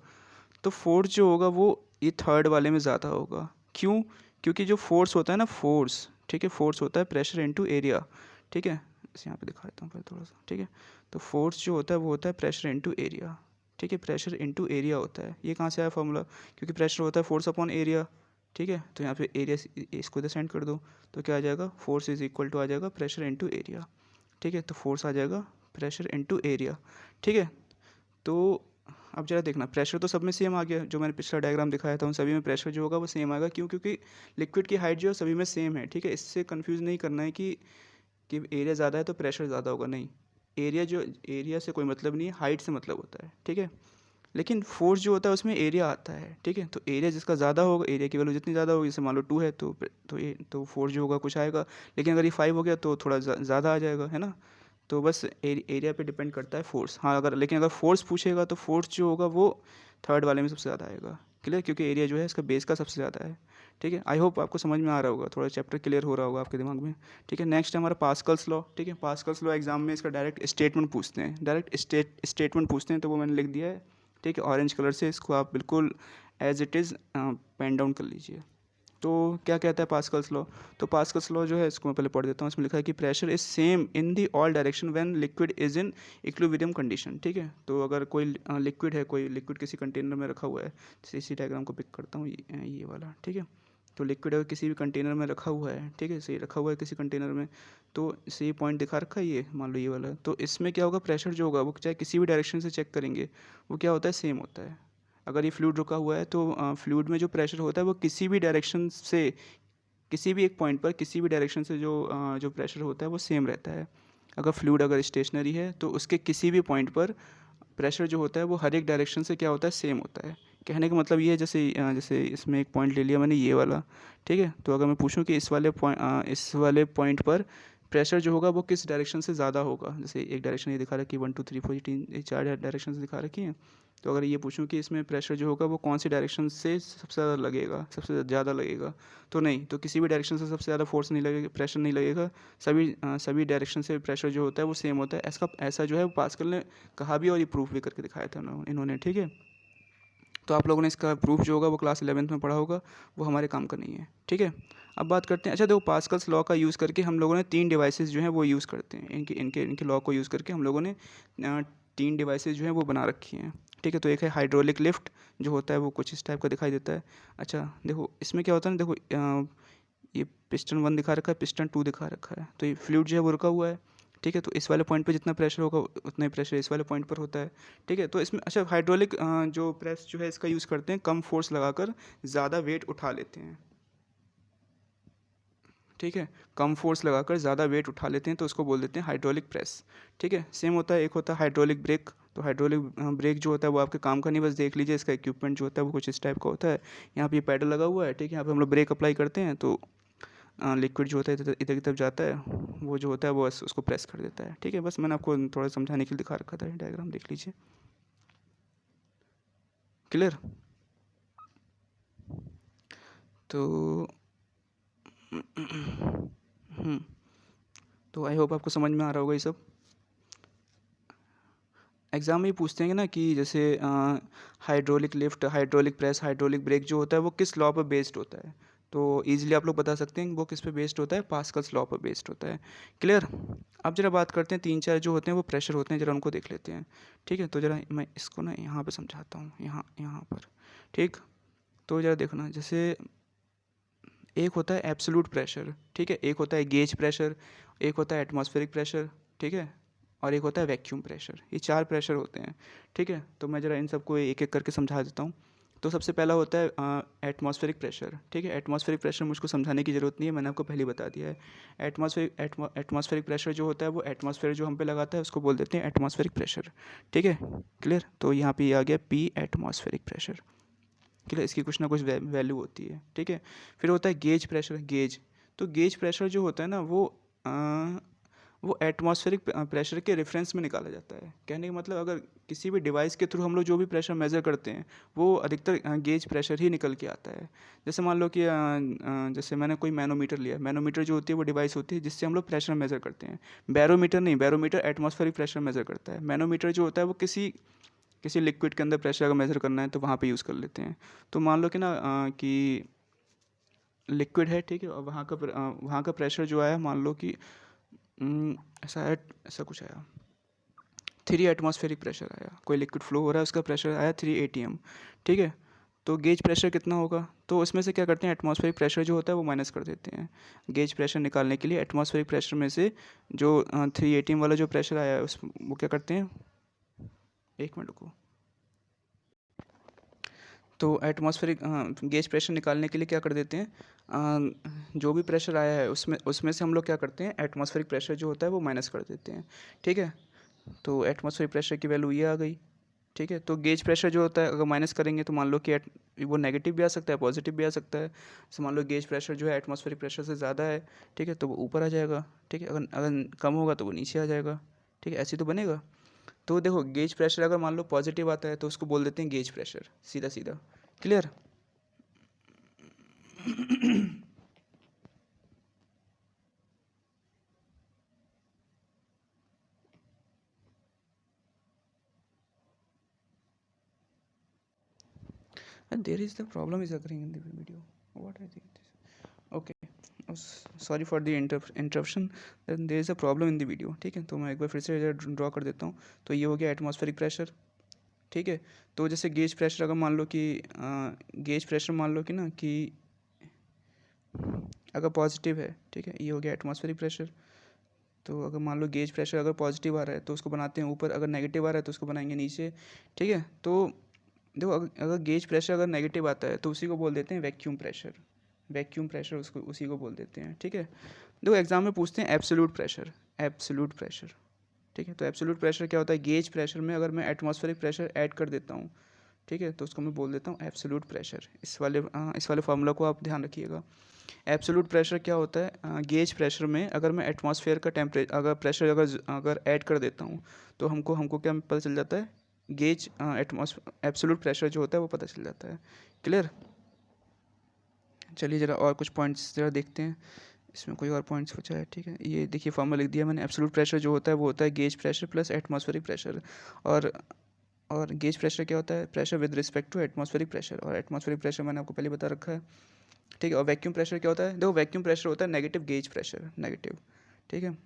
तो फोर्स जो होगा वो ये थर्ड वाले में ज़्यादा होगा। क्यों? क्योंकि जो फोर्स होता है ना, फोर्स, ठीक है, फोर्स होता है प्रेशर इनटू एरिया, ठीक है। इसे यहाँ पे दिखा देता हूँ पहले थोड़ा सा, ठीक है। तो फोर्स जो होता है वो होता है प्रेशर इनटू एरिया, ठीक है, प्रेशर इनटू एरिया होता है। ये कहाँ से आया फॉर्मूला? क्योंकि प्रेशर होता है फोर्स अपॉन एरिया, ठीक है। तो यहाँ पे एरिया, इसको इधर सेंड कर दो, तो क्या आ जाएगा, फोर्स इज इक्वल टू आ जाएगा प्रेशर इनटू एरिया, ठीक है। तो फोर्स आ जाएगा प्रेशर इनटू एरिया, ठीक है। तो अब जरा देखना, प्रेशर तो सब में सेम आ गया, जो मैंने पिछला डायग्राम दिखाया था उन सभी में प्रेशर जो होगा वो सेम आएगा। क्यों? क्योंकि लिक्विड की हाइट जो है सभी में सेम है, ठीक है। इससे कंफ्यूज नहीं करना है कि एरिया ज़्यादा है तो प्रेशर ज़्यादा होगा, नहीं। एरिया से कोई मतलब नहीं है, हाइट से मतलब होता है, ठीक है। लेकिन फोर्स जो होता है उसमें एरिया आता है, ठीक है। तो एरिया जिसका ज़्यादा होगा, एरिया की वैल्यू जितनी ज़्यादा होगी, जैसे मान लो 2 है, तो फोर्स जो होगा कुछ आएगा। लेकिन अगर ये 5 हो गया तो थोड़ा ज़्यादा आ जाएगा, है ना। तो बस एरिया पे डिपेंड करता है फोर्स। हाँ, अगर फोर्स पूछेगा तो फोर्स जो होगा वो थर्ड वाले में सबसे ज़्यादा आएगा। क्लियर? क्योंकि एरिया जो है इसका बेस का सबसे ज़्यादा है, ठीक है। आई होप आपको समझ में आ रहा होगा, थोड़ा चैप्टर क्लियर हो रहा होगा आपके दिमाग में, ठीक है। नेक्स्ट है हमारा पास्कल्स लॉ, ठीक है। पास्कल्स लॉ एग्जाम में इसका डायरेक्ट स्टेटमेंट पूछते हैं, स्टेटमेंट पूछते हैं, तो वो मैंने लिख दिया है, ठीक है, ऑरेंज कलर से। इसको आप बिल्कुल as it is pen down कर लीजिए। तो क्या कहता है पास्कल्स लॉ? तो पास्कल्स लॉ जो है इसको मैं पहले पढ़ देता हूँ। इसमें लिखा है कि pressure is same in the all direction when liquid is in equilibrium condition, ठीक है। तो अगर कोई लिक्विड है, कोई लिक्विड किसी कंटेनर में रखा हुआ है, जैसे इसी डायग्राम को पिक करता हूँ, ये वाला, ठीक है। तो लिक्विड अगर किसी भी कंटेनर में रखा हुआ है, ठीक है, सही रखा हुआ है किसी कंटेनर में, तो सही पॉइंट दिखा रखा है, ये मान लो ये वाला, तो इसमें क्या होगा, प्रेशर जो होगा वो चाहे किसी भी डायरेक्शन से चेक करेंगे, वो क्या होता है, सेम होता है। अगर ये फ्लूइड रुका हुआ है तो फ्लूइड में जो प्रेशर होता है वो किसी भी डायरेक्शन से, किसी भी एक पॉइंट पर, किसी भी डायरेक्शन से जो प्रेशर होता है वो सेम रहता है। अगर फ्लूइड अगर स्टेशनरी है तो उसके किसी भी पॉइंट पर प्रेशर जो होता है वो हर एक डायरेक्शन से क्या होता है, सेम होता है। कहने का मतलब ये है, जैसे इसमें एक पॉइंट ले लिया मैंने, ये वाला, ठीक है। तो अगर मैं पूछूं कि इस वाले पॉइंट पर प्रेशर जो होगा वो किस डायरेक्शन से ज़्यादा होगा, जैसे एक डायरेक्शन ये दिखा रखी है, 1 2 3 4 3 4 डायरेक्शन से दिखा रखी है। तो अगर ये पूछूं कि इसमें प्रेशर जो होगा वो कौन सी डायरेक्शन से सबसे ज़्यादा लगेगा, सबसे ज़्यादा लगेगा, तो नहीं, तो किसी भी डायरेक्शन से सबसे ज़्यादा फोर्स नहीं लगेगा, प्रेशर नहीं लगेगा। सभी डायरेक्शन से प्रेशर जो होता है वो सेम होता है। ऐसा जो है पास्कल ने कहा भी और ये प्रूफ भी करके दिखाया था इन्होंने, ठीक है। तो आप लोगों ने इसका प्रूफ जो होगा वो क्लास 11th में पढ़ा होगा, वो हमारे काम का नहीं है, ठीक है। अब बात करते हैं, अच्छा देखो पास्कल्स लॉ का यूज़ करके हम लोगों ने 3 डिवाइसेस जो हैं वो यूज़ करते हैं, इनके इनके इनके लॉ को यूज़ करके हम लोगों ने 3 डिवाइसेस जो हैं वो बना रखी हैं, ठीक है। तो एक है हाइड्रोलिक लिफ्ट जो होता है वो कुछ इस टाइप का दिखाई देता है। अच्छा देखो इसमें क्या होता है ना, देखो ये पिस्टन 1 दिखा रखा है, पिस्टन 2 दिखा रखा है, तो ये फ्लूइड जो है वो रुका हुआ है, ठीक है। तो इस वाले पॉइंट पे जितना प्रेशर होगा उतना ही प्रेशर इस वाले पॉइंट पर होता है, ठीक है। तो इसमें अच्छा हाइड्रोलिक जो प्रेस जो है इसका यूज़ करते हैं, कम फोर्स लगाकर ज़्यादा वेट उठा लेते हैं, ठीक है। कम फोर्स लगाकर ज़्यादा वेट उठा लेते हैं तो उसको बोल देते हैं हाइड्रोलिक प्रेस, ठीक है। सेम होता है, एक होता है हाइड्रोलिक ब्रेक। तो हाइड्रोलिक ब्रेक जो होता है वो आपके काम का नहीं, बस देख लीजिए इसका इक्विपमेंट जो होता है वो कुछ इस टाइप का होता है। यहाँ पे ये पैडल लगा हुआ है, ठीक है। यहाँ पे हम लोग ब्रेक अप्लाई करते हैं तो लिक्विड जो होता है इधर इधर की तरफ जाता है, वो जो होता है वो उसको प्रेस कर देता है, ठीक है। बस मैंने आपको थोड़ा समझाने के लिए दिखा रखा था, डायग्राम देख लीजिए, क्लियर। तो तो आई होप आपको समझ में आ रहा होगा ये सब। एग्ज़ाम में ये पूछते हैं कि ना कि जैसे hydraulic lift, hydraulic press, hydraulic brake जो होता है वो किस लॉ पर बेस्ड होता है, तो ईजिली आप लोग बता सकते हैं वो किस पे बेस्ड होता है, पास्कल्स लॉ पर बेस्ड होता है, क्लियर। अब जरा बात करते हैं 3-4 जो होते हैं वो प्रेशर होते हैं, जरा उनको देख लेते हैं, ठीक है। तो जरा मैं इसको ना यहाँ पर समझाता हूँ, यहाँ यहाँ पर, ठीक। तो जरा देखना, जैसे एक होता है एब्सोल्यूट प्रेशर, ठीक है, एक होता है गेज प्रेशर, एक होता है एटमॉस्फेरिक प्रेशर, ठीक है, और एक होता है वैक्यूम प्रेशर। ये 4 प्रेशर होते हैं, ठीक है। तो मैं ज़रा इन सबको एक एक करके समझा देता हूँ। तो सबसे पहला होता है एटमॉस्फेरिक प्रेशर, ठीक है। एटमॉस्फेरिक प्रेशर मुझको समझाने की ज़रूरत नहीं है, मैंने आपको पहले ही बता दिया है। एटमॉस्फेरिक प्रेशर जो होता है वो एटमॉस्फेयर जो हम पे लगाता है उसको बोल देते हैं एटमॉस्फेरिक प्रेशर, ठीक है, क्लियर। तो यहाँ पे ये आ गया पी एटमॉस्फेरिक प्रेशर, ठीक है। इसकी कुछ ना कुछ वैल्यू होती है, ठीक है। फिर होता है गेज प्रेशर, गेज। तो गेज प्रेशर जो होता है ना वो एटमॉस्फेरिक प्रेशर के रेफरेंस में निकाला जाता है। कहने का मतलब अगर किसी भी डिवाइस के थ्रू हम लोग जो भी प्रेशर मेज़र करते हैं वो अधिकतर गेज प्रेशर ही निकल के आता है। जैसे मान लो कि जैसे मैंने कोई मैनोमीटर लिया, मैनोमीटर जो होती है वो डिवाइस होती है जिससे हम लोग प्रेशर मेज़र करते हैं। बैरोमीटर नहीं, बैरोमीटर एटमॉस्फेरिक प्रेशर मेज़र करता है। मैनोमीटर जो होता है वो किसी किसी लिक्विड के अंदर प्रेशर अगर मेज़र करना है तो वहाँ पे यूज़ कर लेते हैं। तो मान लो कि ना कि लिक्विड है, ठीक है, और वहाँ का प्रेशर जो आया, मान लो कि ऐसा कुछ आया, 3 एटमॉस्फेरिक प्रेशर आया, कोई लिक्विड फ्लो हो रहा है उसका प्रेशर आया 3 ATM, ठीक है। तो गेज प्रेशर कितना होगा, तो इसमें से क्या करते हैं एटमॉस्फेरिक प्रेशर जो होता है वो माइनस कर देते हैं। गेज प्रेशर निकालने के लिए एटमॉस्फेरिक प्रेशर में से जो 3 ATM वाला जो प्रेशर आया है उस वो क्या करते हैं, एक मिनट को। तो एटमॉस्फेरिक गेज प्रेशर निकालने के लिए क्या कर देते हैं, जो भी प्रेशर आया है उसमें उसमें से हम लोग क्या करते हैं एटमॉस्फेरिक प्रेशर जो होता है वो माइनस कर देते हैं, ठीक है। तो एटमॉस्फेरिक प्रेशर की वैल्यू ये आ गई, ठीक है। तो गेज प्रेशर जो होता है अगर माइनस करेंगे तो मान लो कि वो नेगेटिव भी आ सकता है, पॉजिटिव भी आ सकता है। जैसे मान लो गेज प्रेशर जो है एटमॉस्फेरिक प्रेशर से ज़्यादा है, ठीक है, तो वो ऊपर आ जाएगा, ठीक है। अगर अगर कम होगा तो वो नीचे आ जाएगा, ठीक है, ऐसे तो बनेगा। तो देखो गेज प्रेशर अगर मान लो पॉजिटिव आता है तो उसको बोल देते हैं गेज प्रेशर, सीधा सीधा, clear. And there is the problem is occurring in the video. What I think this. Okay. Sorry for the interruption. Then there is a problem in the video. ठीक है, तो मैं एक बार फिर से ड्रॉ कर देता हूँ। तो ये हो गया एटमॉस्फेरिक प्रेशर, ठीक है। तो जैसे गेज प्रेशर अगर मान लो कि गेज प्रेशर मान लो कि ना कि अगर पॉजिटिव है, ठीक है, ये हो गया एटमॉस्फेरिक प्रेशर। तो अगर मान लो गेज प्रेशर अगर पॉजिटिव आ रहा है तो उसको बनाते हैं ऊपर, अगर नेगेटिव आ रहा है तो उसको बनाएंगे नीचे, ठीक है। तो देखो अगर गेज प्रेशर अगर नेगेटिव आता है तो उसी को बोल देते हैं वैक्यूम प्रेशर, वैक्यूम प्रेशर उसको उसी को बोल देते हैं, ठीक है। देखो एग्जाम में पूछते हैं एब्सोल्यूट प्रेशर, एब्सोल्यूट प्रेशर, ठीक है। तो एब्सोल्यूट प्रेशर क्या होता है, गेज प्रेशर में अगर मैं एटमॉस्फेरिक प्रेशर ऐड कर देता हूँ, ठीक है, तो उसको मैं बोल देता हूँ एब्सोल्यूट प्रेशर। इस वाले फार्मूला को आप ध्यान रखिएगा। एब्सोल्यूट प्रेशर क्या होता है, गेज प्रेशर में अगर मैं एटमॉस्फेयर का टेम्परेचर अगर प्रेशर अगर ऐड कर देता हूँ तो हमको हमको क्या पता चल जाता है, गेज एब्सोल्यूट प्रेशर जो होता है वो पता चल जाता है, क्लियर। चलिए ज़रा और कुछ पॉइंट्स ज़रा देखते हैं, इसमें कोई और पॉइंट्स बचा है, ठीक है। ये देखिए फॉर्मूला लिख दिया मैंने, एब्सोल्यूट प्रेशर जो होता है वो होता है gauge pressure plus atmospheric pressure. और और गेज प्रेशर क्या होता है, pressure with respect to atmospheric pressure, और एटमॉस्फेरिक प्रेशर मैंने आपको पहले बता रखा है, ठीक है। और वैक्यूम प्रेशर क्या होता है, देखो वैक्यूम प्रेशर होता है नेगेटिव गेज प्रेशर, नेगेटिव, ठीक है।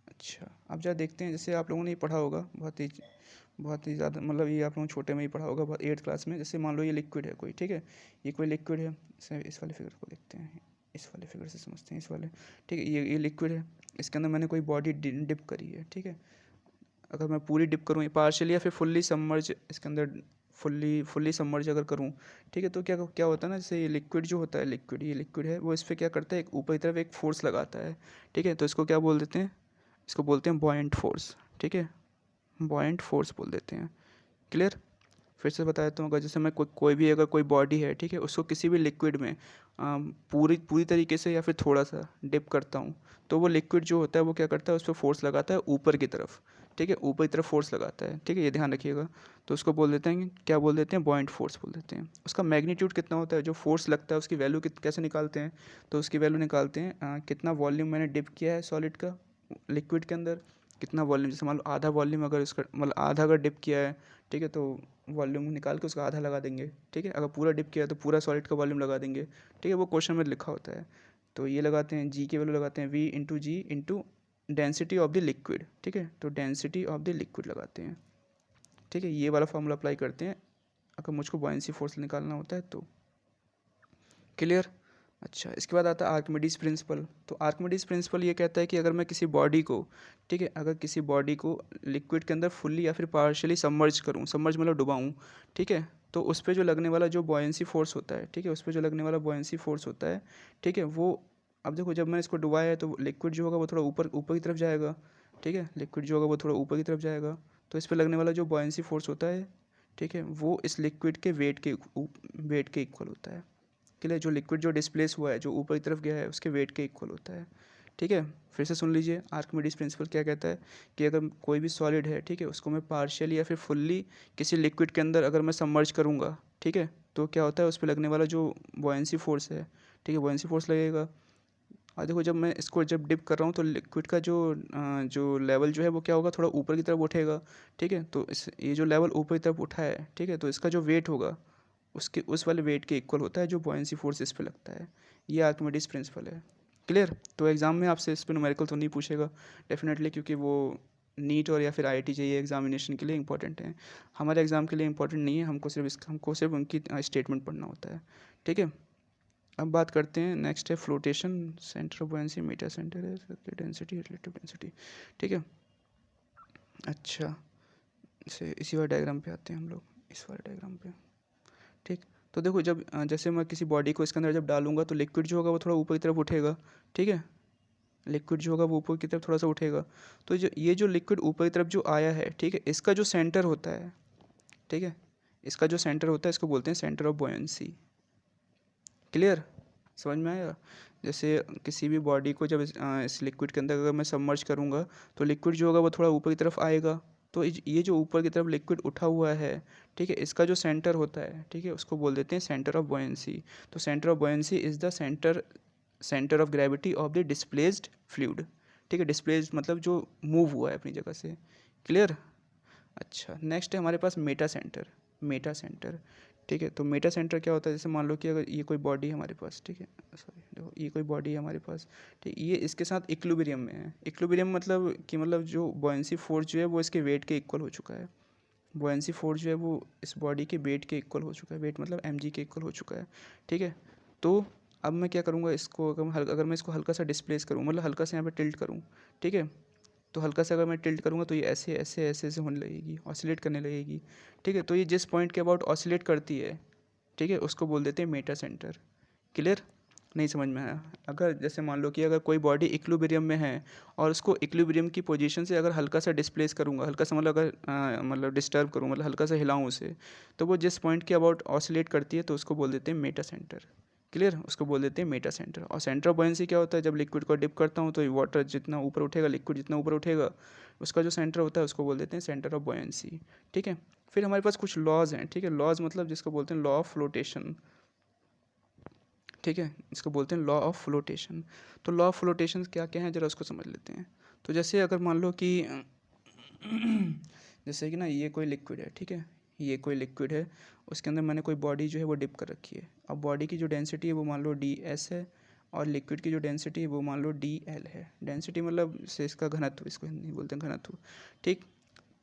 अच्छा, अब जरा देखते हैं, जैसे आप लोगों ने ये पढ़ा होगा बहुत ही ज़्यादा, मतलब ये आप लोगों ने छोटे में ही पढ़ा होगा, बहुत 8th क्लास में। जैसे मान लो ये लिक्विड है कोई, ठीक है, ये कोई लिक्विड है, इस वाले फिगर को देखते हैं, इस वाले फिगर से समझते हैं, इस वाले, ठीक है। ये लिक्विड है, इसके अंदर मैंने कोई बॉडी डिप करी है, ठीक है। अगर मैं पूरी डिप करूँ पार्शियली या फिर फुल्ली सबमर्ज इसके अंदर, फुल्ली सबमर्ज अगर करूँ, ठीक है, तो क्या क्या होता है ना, जैसे ये लिक्विड जो होता है, ये लिक्विड है, वो इस पर क्या करता है, एक ऊपर की तरफ एक फोर्स लगाता है, ठीक है। तो इसको क्या बोल देते हैं, इसको बोलते हैं बॉयंट फोर्स, ठीक है, बॉयंट फोर्स बोल देते हैं। क्लियर, फिर से बता देता हूँ। अगर जैसे मैं कोई भी अगर कोई बॉडी है, ठीक है, उसको किसी भी लिक्विड में पूरी पूरी तरीके से या फिर थोड़ा सा डिप करता हूँ, तो वो लिक्विड जो होता है वो क्या करता है, उस पर फोर्स लगाता है ऊपर की तरफ, ठीक है, ऊपर की तरफ फोर्स लगाता है, ठीक है, ये ध्यान रखिएगा। तो उसको बोल देते हैं, क्या बोल देते हैं, बॉयंट फोर्स बोल देते हैं। उसका मैग्नीट्यूड कितना होता है, जो फोर्स लगता है उसकी वैल्यू कैसे निकालते हैं, तो उसकी वैल्यू निकालते हैं कितना वॉल्यूम मैंने डिप किया है सॉलिड का लिक्विड के अंदर, कितना वॉल्यूम, जैसे मान लो आधा वॉल्यूम अगर उसका, मतलब आधा अगर डिप किया है, ठीक है, तो वॉल्यूम निकाल के उसका आधा लगा देंगे, ठीक है। अगर पूरा डिप किया है तो पूरा सॉलिड का वॉल्यूम लगा देंगे, ठीक है, वो क्वेश्चन में लिखा होता है। तो ये लगाते हैं, जी की वैल्यू लगाते हैं V into g into density of the liquid, ठीक है, तो डेंसिटी ऑफ द लिक्विड लगाते हैं, ठीक है। ये वाला फॉर्मूला अप्लाई करते हैं अगर मुझको बॉयंसी फोर्स निकालना होता है तो। क्लियर। अच्छा, इसके बाद आता है आर्किमिडीज प्रिंसिपल। तो आर्किमिडीज प्रिंसिपल ये कहता है कि अगर मैं किसी बॉडी को, ठीक है, अगर किसी बॉडी को लिक्विड के अंदर फुल्ली या फिर पार्शियली सबमर्ज करूँ, सबमर्ज मतलब डुबाऊँ, ठीक है, तो उस पर जो लगने वाला जो बॉयंसी फोर्स होता है, ठीक है, उस पर जो लगने वाला बॉयंसी फोर्स होता है, ठीक है, वो, अब देखो जब मैंने इसको डुबाया है तो लिक्विड जो होगा वो थोड़ा ऊपर ऊपर की तरफ जाएगा, ठीक है, लिक्विड जो होगा वो थोड़ा ऊपर की तरफ जाएगा, तो इस पर लगने वाला जो बॉयंसी फोर्स होता है, ठीक है, वो इस लिक्विड के वेट के इक्वल होता है। क्लियर, जो लिक्विड जो डिस्प्लेस हुआ है, जो ऊपर की तरफ गया है, उसके वेट के इक्वल होता है, ठीक है। फिर से सुन लीजिए, आर्किमिडीज प्रिंसिपल क्या कहता है कि अगर कोई भी सॉलिड है, ठीक है, उसको मैं पार्शियली या फिर फुल्ली किसी लिक्विड के अंदर अगर मैं सबमर्ज करूँगा, ठीक है, तो क्या होता है, उस पर लगने वाला जो बॉयंसी फोर्स है, ठीक है, बॉयंसी फोर्स लगेगा। और देखो जब मैं इसको जब डिप कर रहा हूँ तो लिक्विड का जो लेवल जो है वो क्या होगा, थोड़ा ऊपर की तरफ उठेगा, ठीक है। तो इस ये जो लेवल ऊपर की तरफ उठा है, ठीक है, तो इसका जो वेट होगा उसके उस वाले वेट के इक्वल होता है जो बॉयंसी फोर्स इस पे लगता है। ये आर्किमिडीज प्रिंसिपल है। क्लियर। तो एग्जाम में आपसे इस पर न्यूमेरिकल तो नहीं पूछेगा डेफिनेटली, क्योंकि वो नीट और या फिर IIT JEE एग्जामिनेशन के लिए इंपॉर्टेंट है, हमारे एग्ज़ाम के लिए इंपॉर्टेंट नहीं है। हमको सिर्फ उनकी स्टेटमेंट पढ़ना होता है, ठीक है। अब बात करते हैं, नेक्स्ट है flotation, centre of buoyancy metacentre है, डेंसिटी रिलेटिव डेंसिटी, ठीक है। अच्छा, इसी वाले डायग्राम पे आते हैं हम लोग, इस वाले डायग्राम पे, ठीक। तो देखो जब जैसे मैं किसी बॉडी को इसके अंदर जब डालूंगा तो लिक्विड जो होगा वो थोड़ा ऊपर की तरफ उठेगा, ठीक है, लिक्विड जो होगा वो ऊपर की तरफ थोड़ा सा उठेगा। तो ये जो लिक्विड ऊपर की तरफ जो आया है, ठीक है, इसका जो सेंटर होता है, ठीक है, इसका जो सेंटर होता है इसको बोलते हैं सेंटर ऑफ बॉयंसी। क्लियर, समझ में आया। जैसे किसी भी बॉडी को जब इस लिक्विड के अंदर अगर मैं सबमर्ज करूँगा तो लिक्विड जो होगा वो थोड़ा ऊपर की तरफ आएगा। तो ये जो ऊपर की तरफ लिक्विड उठा हुआ है, ठीक है, इसका जो सेंटर होता है, ठीक है, उसको बोल देते हैं सेंटर ऑफ बॉयंसी। तो centre of buoyancy is the centre of gravity of the displaced fluid, ठीक है, डिस्प्लेस्ड मतलब जो मूव हुआ है अपनी जगह से। क्लियर। अच्छा, नेक्स्ट है हमारे पास मेटा सेंटर। मेटा सेंटर, ठीक है, तो मेटा सेंटर क्या होता है, जैसे मान लो कि अगर ये कोई बॉडी है हमारे पास, ठीक है, सॉरी देखो ये कोई बॉडी है हमारे पास, ठीक, ये इसके साथ इक्विलिब्रियम में है। इक्विलिब्रियम मतलब कि मतलब जो बॉयंसी फोर्स जो है वो इसके वेट के इक्वल हो चुका है। बॉयंसी फोर्स जो है वो इस बॉडी के वेट के इक्वल हो चुका है, वेट मतलब mg के इक्वल हो चुका है, ठीक है। तो अब मैं क्या करूँगा, इसको अगर मैं इसको हल्का सा डिस्प्लेस करूँ, मतलब हल्का सा यहाँ पे टिल्ट करूँ, ठीक है, तो हल्का सा अगर मैं टिल्ट करूँगा तो ये ऐसे ऐसे ऐसे ऐसे होने लगेगी, ऑसिलेट करने लगेगी, ठीक है। तो ये जिस पॉइंट के अबाउट ऑसिलेट करती है, ठीक है, उसको बोल देते हैं मेटा सेंटर। क्लियर, नहीं समझ में आया। अगर जैसे मान लो कि अगर कोई बॉडी इक्विलिब्रियम में है और उसको इक्विलिब्रियम की पोजीशन से अगर हल्का सा डिस्प्लेस करूँगा, हल्का सा मतलब अगर मतलब डिस्टर्ब करूँ, मतलब हल्का सा हिलाऊँ उसे, तो वो जिस पॉइंट के अबाउट ऑसिलेट करती है तो उसको बोल देते हैं मेटा सेंटर। क्लियर, उसको बोल देते हैं मेटा सेंटर। और सेंटर ऑफ बॉयंसी क्या होता है, जब लिक्विड को डिप करता हूँ तो वाटर जितना ऊपर उठेगा, लिक्विड जितना ऊपर उठेगा, उसका जो सेंटर होता है उसको बोल देते हैं सेंटर ऑफ बॉयंसी, ठीक है। फिर हमारे पास कुछ लॉज हैं, ठीक है, लॉज मतलब जिसको बोलते हैं लॉ ऑफ फ्लोटेशन, ठीक है, इसको बोलते हैं लॉ ऑफ फ्लोटेशन। तो लॉ ऑफ फ्लोटेशन क्या क्या है जरा उसको समझ लेते हैं। तो जैसे अगर मान लो कि जैसे कि ना ये कोई लिक्विड है, ठीक है, ये कोई लिक्विड है, उसके अंदर मैंने कोई बॉडी जो है वो डिप कर रखी है। अब बॉडी की जो डेंसिटी है वो मान लो ds है, और लिक्विड की जो डेंसिटी है वो मान लो dl है। डेंसिटी मतलब से इसका घनत्व, इसको हिंदी बोलते हैं घनत्व, ठीक।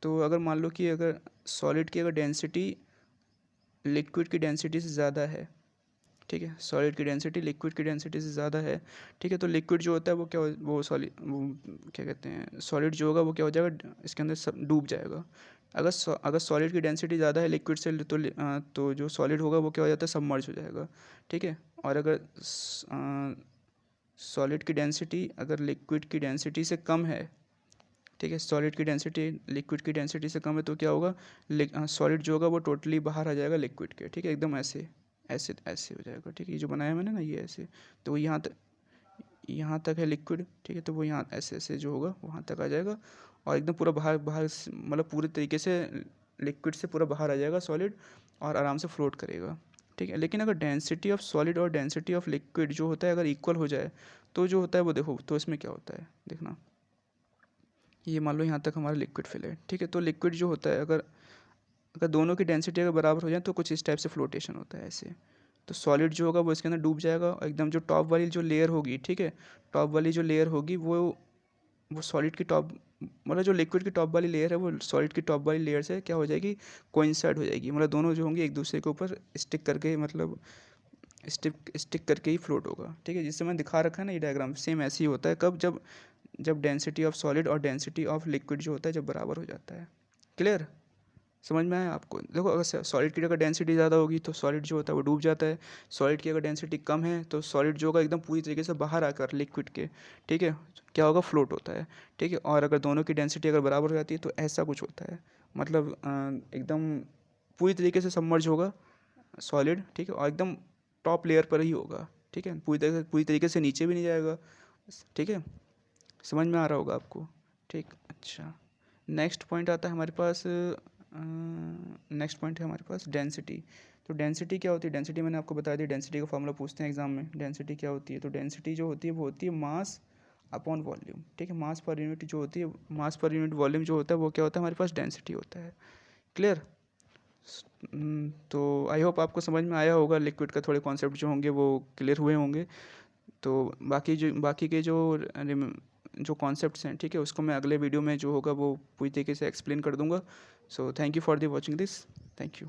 तो अगर मान लो कि अगर सॉलिड की अगर डेंसिटी लिक्विड की डेंसिटी से ज़्यादा है, ठीक है, सॉलिड की डेंसिटी लिक्विड की डेंसिटी से ज़्यादा है, ठीक है, तो लिक्विड जो होता है वो क्या वो सॉलिड वो क्या कहते हैं, सॉलिड जो होगा वो क्या हो जाएगा, इसके अंदर सब डूब जाएगा। अगर सॉलिड की डेंसिटी ज़्यादा है लिक्विड से, तो जो सॉलिड होगा वो क्या हो जाता है, सबमर्ज हो जाएगा, ठीक है। और अगर सॉलिड की डेंसिटी अगर लिक्विड की डेंसिटी से कम है, ठीक है, सॉलिड की डेंसिटी लिक्विड की डेंसिटी से कम है, तो क्या होगा, सॉलिड जो होगा वो टोटली बाहर आ जाएगा लिक्विड के, ठीक है, एकदम ऐसे ऐसे ऐसे हो जाएगा, ठीक है, ये जो बनाया मैंने ना ये ऐसे, तो वो यहाँ तक है लिक्विड, ठीक है, तो वो यहाँ ऐसे ऐसे जो होगा वहाँ तक आ जाएगा, और एकदम पूरा बाहर बाहर मतलब पूरे तरीके से लिक्विड से पूरा बाहर आ जाएगा सॉलिड, और आराम से फ्लोट करेगा, ठीक है। लेकिन अगर डेंसिटी ऑफ सॉलिड और डेंसिटी ऑफ लिक्विड जो होता है अगर इक्वल हो जाए, तो जो होता है वो देखो, तो इसमें क्या होता है देखना, ये मान लो यहाँ तक हमारा लिक्विड फिल है, ठीक है, तो लिक्विड जो होता है अगर अगर दोनों की डेंसिटी अगर बराबर हो जाए तो कुछ इस टाइप से फ्लोटेशन होता है ऐसे। तो सॉलिड जो होगा वो इसके अंदर डूब जाएगा, और एकदम जो टॉप वाली जो लेयर होगी, ठीक है, टॉप वाली जो लेयर होगी वो सॉलिड की टॉप मतलब जो लिक्विड की टॉप वाली लेयर है वो सॉलिड की टॉप वाली लेयर से क्या हो जाएगी, कोइंसाइड हो जाएगी, मतलब दोनों जो होंगे एक दूसरे के ऊपर स्टिक करके, मतलब स्टिक करके ही फ्लोट होगा, ठीक है। जिससे मैंने दिखा रखा है ना ये डायग्राम, सेम ऐसे ही होता है कब, जब डेंसिटी ऑफ सॉलिड और डेंसिटी ऑफ लिक्विड जो होता है जब बराबर हो जाता है। क्लियर, समझ में आया आपको? देखो अगर सॉलिड की अगर डेंसिटी ज़्यादा होगी तो सॉलिड जो होता है वो डूब जाता है, सॉलिड की अगर डेंसिटी कम है तो सॉलिड जो होगा एकदम पूरी तरीके से बाहर आकर लिक्विड के, ठीक है, क्या होगा, फ्लोट होता है, ठीक है। और अगर दोनों की डेंसिटी अगर बराबर हो जाती है तो ऐसा कुछ होता है, मतलब एकदम पूरी तरीके से सबमर्ज होगा सॉलिड, ठीक है, और एकदम टॉप लेयर पर ही होगा, ठीक है, पूरी तरीके से नीचे भी नहीं जाएगा, ठीक है, समझ में आ रहा होगा आपको, ठीक। अच्छा, नेक्स्ट पॉइंट आता है हमारे पास, नेक्स्ट पॉइंट है हमारे पास डेंसिटी। तो डेंसिटी क्या होती है, डेंसिटी मैंने आपको बता दी, डेंसिटी का फॉर्मूला पूछते हैं एग्जाम में, डेंसिटी क्या होती है, तो डेंसिटी जो होती है वो होती है मास अपॉन वॉल्यूम, ठीक है, मास पर यूनिट जो होती है, मास पर यूनिट वॉल्यूम जो होता है वो क्या होता है, हमारे पास डेंसिटी होता है। क्लियर? तो आई होप आपको समझ में आया होगा, लिक्विड का थोड़े कॉन्सेप्ट जो होंगे वो क्लियर हुए होंगे। तो बाकी के जो कॉन्सेप्ट्स हैं, ठीक है, उसको मैं अगले वीडियो में जो होगा वो पूरी तरीके से एक्सप्लेन कर दूंगा। So thank you for the watching this, thank you.